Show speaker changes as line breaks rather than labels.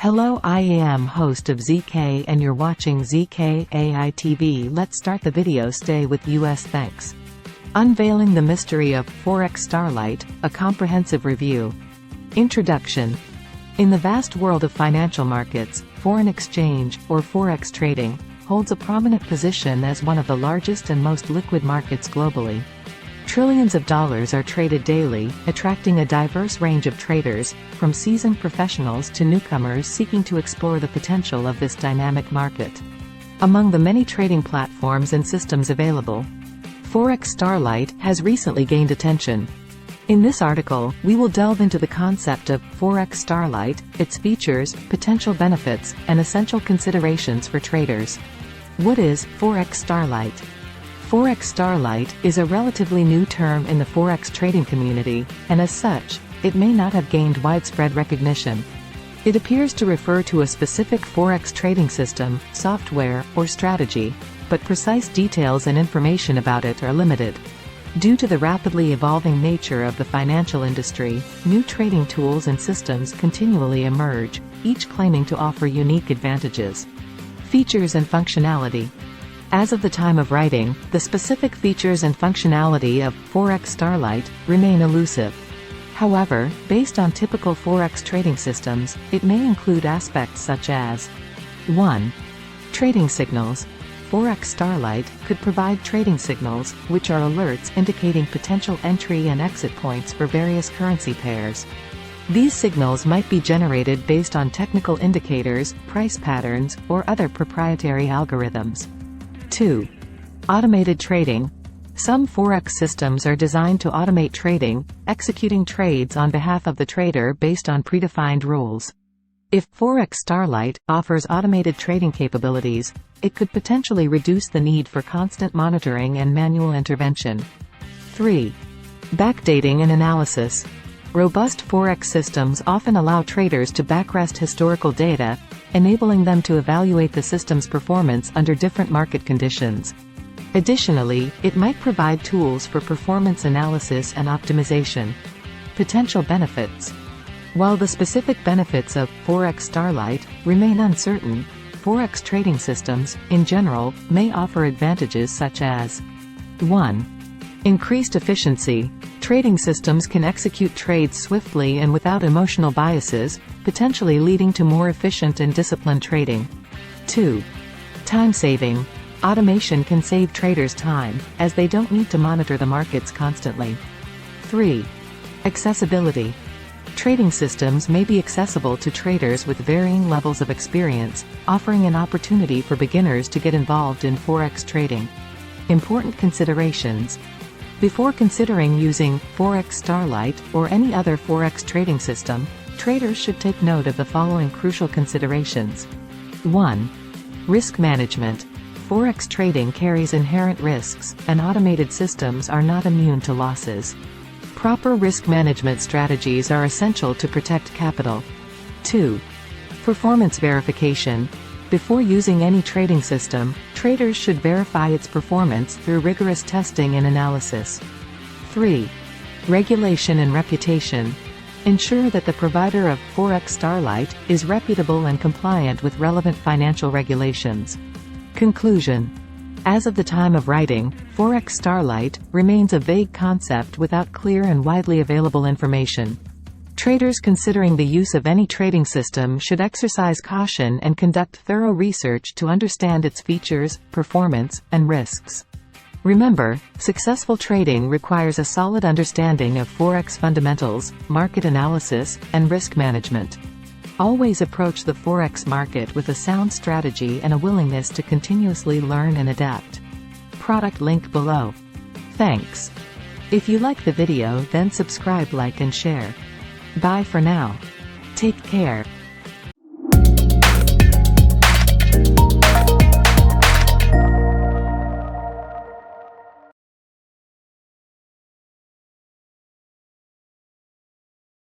Hello, I am host of Zeekay and you're watching Zeekay Tv. Let's start the video. Stay with us. Thanks. Unveiling the mystery of Forex Starlight, a comprehensive review. Introduction. In the vast world of financial markets, foreign exchange, or Forex trading, holds a prominent position as one of the largest and most liquid markets globally. Trillions of dollars are traded daily, attracting a diverse range of traders, from seasoned professionals to newcomers seeking to explore the potential of this dynamic market. Among the many trading platforms and systems available, Forex Starlight has recently gained attention. In this article, we will delve into the concept of Forex Starlight, its features, potential benefits, and essential considerations for traders. What is Forex Starlight? Forex Starlight is a relatively new term in the Forex trading community, and as such, it may not have gained widespread recognition. It appears to refer to a specific Forex trading system, software, or strategy, but precise details and information about it are limited. Due to the rapidly evolving nature of the financial industry, new trading tools and systems continually emerge, each claiming to offer unique advantages. Features and functionality. As of the time of writing, the specific features and functionality of Forex Starlight remain elusive. However, based on typical Forex trading systems, it may include aspects such as 1. Trading signals. Forex Starlight could provide trading signals, which are alerts indicating potential entry and exit points for various currency pairs. These signals might be generated based on technical indicators, price patterns, or other proprietary algorithms. 2. Automated trading. Some Forex systems are designed to automate trading, executing trades on behalf of the trader based on predefined rules. If Forex Starlight offers automated trading capabilities, it could potentially reduce the need for constant monitoring and manual intervention. 3. Backdating and analysis. Robust Forex systems often allow traders to backrest historical data, enabling them to evaluate the system's performance under different market conditions. Additionally, it might provide tools for performance analysis and optimization. Potential benefits. While the specific benefits of Forex Starlight remain uncertain, Forex trading systems, in general, may offer advantages such as 1. Increased efficiency. Trading systems can execute trades swiftly and without emotional biases, potentially leading to more efficient and disciplined trading. 2. Time saving. Automation can save traders time, as they don't need to monitor the markets constantly. 3. Accessibility. Trading systems may be accessible to traders with varying levels of experience, offering an opportunity for beginners to get involved in Forex trading. Important considerations. Before considering using Forex Starlight or any other Forex trading system, traders should take note of the following crucial considerations. 1. Risk management. Forex trading carries inherent risks, and automated systems are not immune to losses. Proper risk management strategies are essential to protect capital. 2. Performance verification. Before using any trading system, traders should verify its performance through rigorous testing and analysis. 3. Regulation and reputation. Ensure that the provider of Forex Starlight is reputable and compliant with relevant financial regulations. Conclusion. As of the time of writing, Forex Starlight remains a vague concept without clear and widely available information. Traders considering the use of any trading system should exercise caution and conduct thorough research to understand its features, performance, and risks. Remember, successful trading requires a solid understanding of Forex fundamentals, market analysis, and risk management. Always approach the Forex market with a sound strategy and a willingness to continuously learn and adapt. Product link below. Thanks. If you like the video, then subscribe, like, and share. Bye for now. Take care.